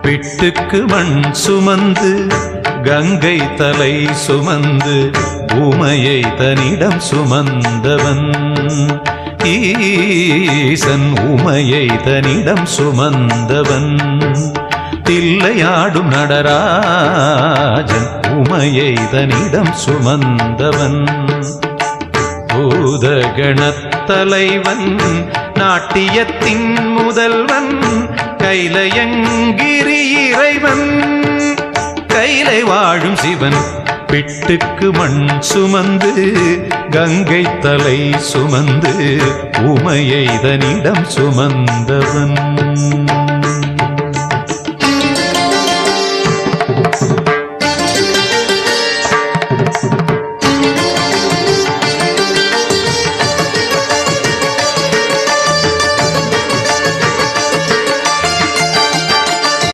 பிட்டுக்கு மண் சுமந்து கங்கை தலை சுமந்து உமையை தன்னிடம் சுமந்தவன் ஈசன் உமையை தன்னிடம் சுமந்தவன் தில்லையாடும் நடராஜன் உமையை தன்னிடம் சுமந்தவன் பூதகணத்தலைவன் நாட்டியத்தின் முதல்வன் கைலயங்கிரி இறைவன் கைலை வாழும் சிவன் பிட்டுக்கு மண் சுமந்து கங்கை தலை சுமந்து உமையை தன்னிடம் சுமந்தவன்